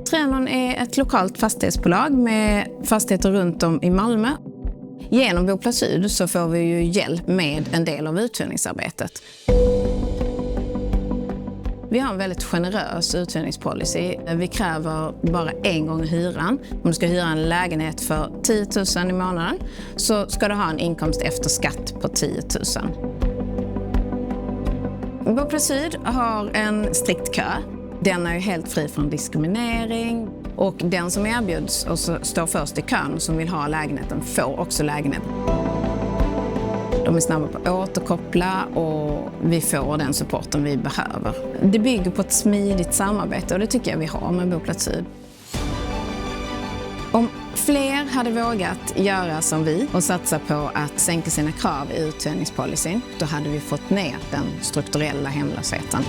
Trenum är ett lokalt fastighetsbolag med fastigheter runt om i Malmö. Genom Boplats Syd så får vi ju hjälp med en del av uthyrningsarbetet. Vi har en väldigt generös uthyrningspolicy. Vi kräver bara en gång hyran. Om du ska hyra en lägenhet för 10 000 i månaden så ska du ha en inkomst efter skatt på 10 000. Boplats Syd har en strikt kö. Den är ju helt fri från diskriminering och den som erbjuds och står först i kön som vill ha lägenheten får också lägenheten. De är snabba på att återkoppla och vi får den supporten vi behöver. Det bygger på ett smidigt samarbete och det tycker jag vi har med Boplats Syd. Om fler hade vågat göra som vi och satsa på att sänka sina krav i uthyrningspolicyn, då hade vi fått ner den strukturella hemlösheten.